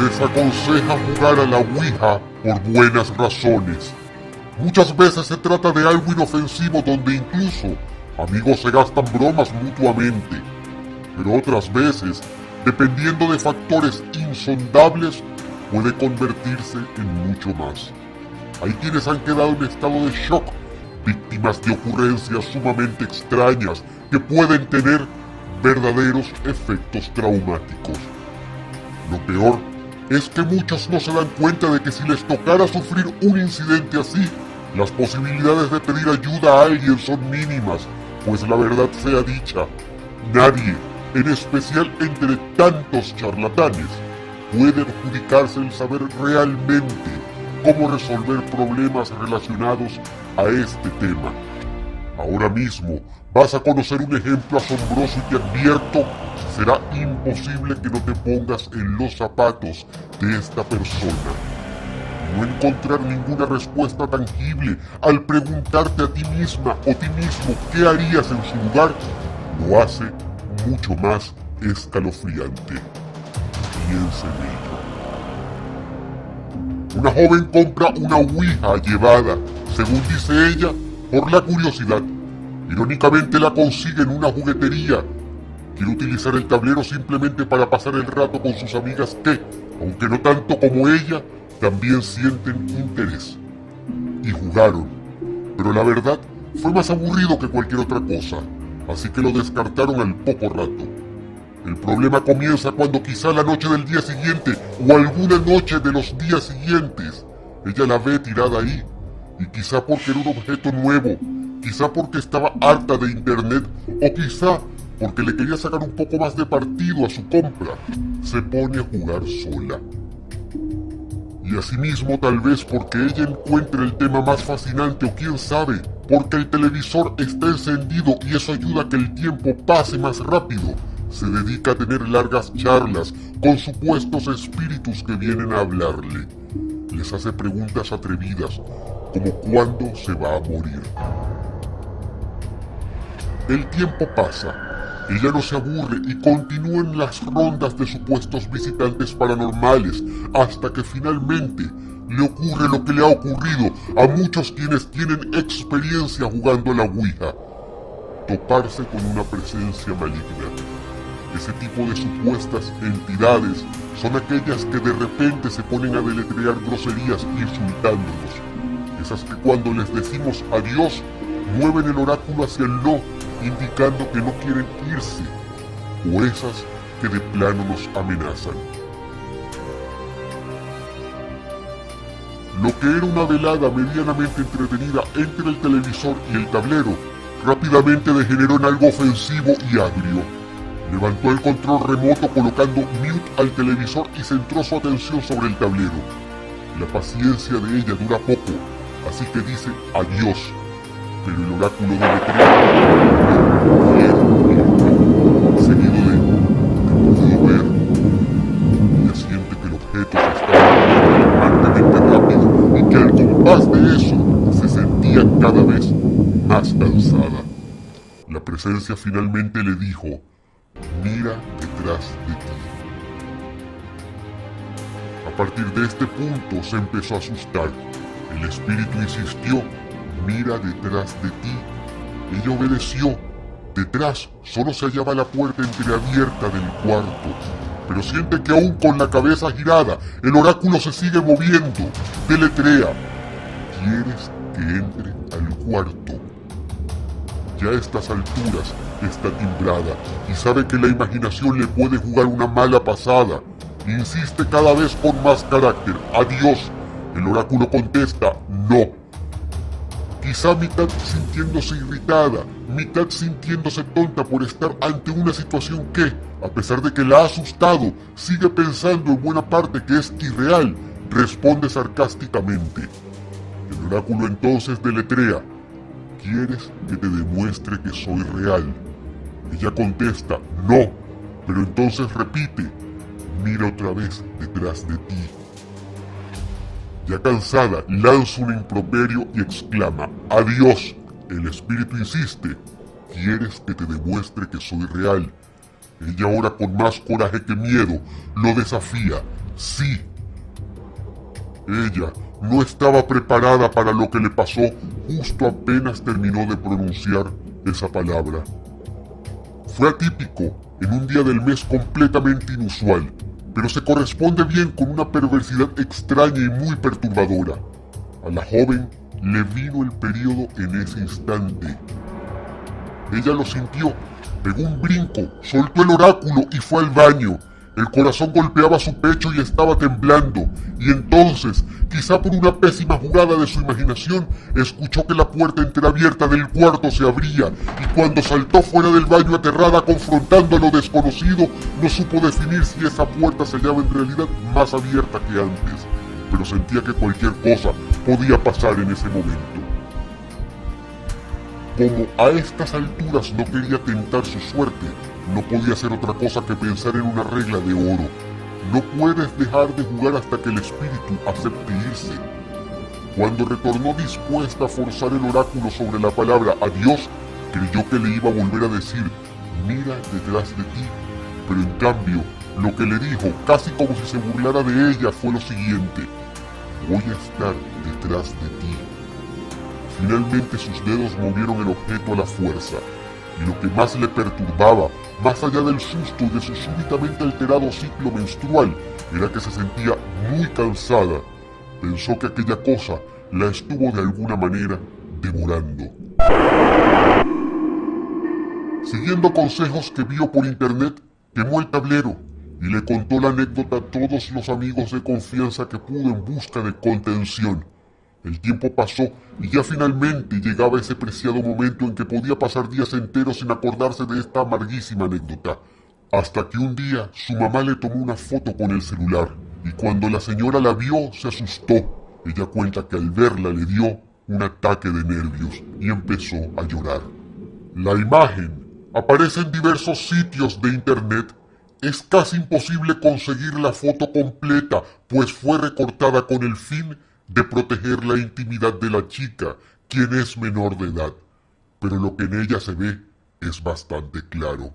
desaconseja jugar a la Ouija por buenas razones. Muchas veces se trata de algo inofensivo donde incluso amigos se gastan bromas mutuamente, pero otras veces, dependiendo de factores insondables, puede convertirse en mucho más. Hay quienes han quedado en estado de shock, víctimas de ocurrencias sumamente extrañas que pueden tener verdaderos efectos traumáticos. Lo peor es que muchos no se dan cuenta de que si les tocara sufrir un incidente así, las posibilidades de pedir ayuda a alguien son mínimas, pues la verdad sea dicha, nadie, en especial entre tantos charlatanes, puede adjudicarse el saber realmente cómo resolver problemas relacionados a este tema. Ahora mismo vas a conocer un ejemplo asombroso y te advierto, será imposible que no te pongas en los zapatos de esta persona. No encontrar ninguna respuesta tangible al preguntarte a ti misma o ti mismo qué harías en su lugar, lo hace mucho más escalofriante. Piensa en ello. Una joven compra una Ouija llevada, según dice ella, por la curiosidad. Irónicamente la consigue en una juguetería. Quiere utilizar el tablero simplemente para pasar el rato con sus amigas que, aunque no tanto como ella, también sienten interés. Y jugaron. Pero la verdad, fue más aburrido que cualquier otra cosa, así que lo descartaron al poco rato. El problema comienza cuando quizá la noche del día siguiente o alguna noche de los días siguientes, ella la ve tirada ahí, y quizá porque era un objeto nuevo, quizá porque estaba harta de internet, o quizá porque le quería sacar un poco más de partido a su compra, se pone a jugar sola. Y asimismo tal vez porque ella encuentre el tema más fascinante o quién sabe, porque el televisor está encendido y eso ayuda a que el tiempo pase más rápido, se dedica a tener largas charlas con supuestos espíritus que vienen a hablarle. Les hace preguntas atrevidas, como cuándo se va a morir. El tiempo pasa, ella no se aburre y continúan las rondas de supuestos visitantes paranormales hasta que finalmente le ocurre lo que le ha ocurrido a muchos quienes tienen experiencia jugando a la Ouija: toparse con una presencia maligna. Ese tipo de supuestas entidades son aquellas que de repente se ponen a deletrear groserías insultándonos. Esas que cuando les decimos adiós, mueven el oráculo hacia el no, indicando que no quieren irse, o esas que de plano nos amenazan. Lo que era una velada medianamente entretenida entre el televisor y el tablero, rápidamente degeneró en algo ofensivo y agrio. Levantó el control remoto colocando mute al televisor y centró su atención sobre el tablero. La paciencia de ella dura poco, así que dice adiós, pero el oráculo deletrea seguido de "te puedo ver". Ella siente que el objeto se estaba moviendo alarmantemente rápido y que al compás de eso se sentía cada vez más cansada. La presencia finalmente le dijo: "Mira detrás de ti". A partir de este punto se empezó a asustar. El espíritu insistió: "Mira detrás de ti". Ella obedeció. Detrás solo se hallaba la puerta entreabierta del cuarto, pero siente que aún con la cabeza girada, el oráculo se sigue moviendo. Deletrea: "¿Quieres que entre al cuarto?". Ya a estas alturas está timbrada y sabe que la imaginación le puede jugar una mala pasada. Insiste cada vez con más carácter: "Adiós". El oráculo contesta: "No". Quizá mitad sintiéndose irritada, mitad sintiéndose tonta por estar ante una situación que, a pesar de que la ha asustado, sigue pensando en buena parte que es irreal, responde sarcásticamente. El oráculo entonces deletrea: "¿Quieres que te demuestre que soy real?". Ella contesta: "No", pero entonces repite: "Mira otra vez detrás de ti". Ya cansada, lanza un improperio y exclama: "Adiós". El espíritu insiste: "¿Quieres que te demuestre que soy real?". Ella ahora, con más coraje que miedo, lo desafía. Sí. Ella no estaba preparada para lo que le pasó justo apenas terminó de pronunciar esa palabra. Fue atípico, en un día del mes completamente inusual, pero se corresponde bien con una perversidad extraña y muy perturbadora. A la joven le vino el periodo en ese instante. Ella lo sintió, pegó un brinco, soltó el oráculo y fue al baño. El corazón golpeaba su pecho y estaba temblando, y entonces, quizá por una pésima jugada de su imaginación, escuchó que la puerta entreabierta del cuarto se abría, y cuando saltó fuera del baño aterrada confrontando a lo desconocido, no supo definir si esa puerta se hallaba en realidad más abierta que antes, pero sentía que cualquier cosa podía pasar en ese momento. Como a estas alturas no quería tentar su suerte, no podía hacer otra cosa que pensar en una regla de oro. No puedes dejar de jugar hasta que el espíritu acepte irse. Cuando retornó dispuesta a forzar el oráculo sobre la palabra adiós, creyó que le iba a volver a decir, mira detrás de ti. Pero en cambio, lo que le dijo, casi como si se burlara de ella, fue lo siguiente, voy a estar detrás de ti. Finalmente sus dedos movieron el objeto a la fuerza, y lo que más le perturbaba, más allá del susto de su súbitamente alterado ciclo menstrual, era que se sentía muy cansada. Pensó que aquella cosa la estuvo de alguna manera devorando. Siguiendo consejos que vio por internet, quemó el tablero y le contó la anécdota a todos los amigos de confianza que pudo en busca de contención. El tiempo pasó y ya finalmente llegaba ese preciado momento en que podía pasar días enteros sin acordarse de esta amarguísima anécdota. Hasta que un día su mamá le tomó una foto con el celular y cuando la señora la vio se asustó. Ella cuenta que al verla le dio un ataque de nervios y empezó a llorar. La imagen aparece en diversos sitios de internet. Es casi imposible conseguir la foto completa, pues fue recortada con el fin de proteger la intimidad de la chica, quien es menor de edad, pero lo que en ella se ve es bastante claro.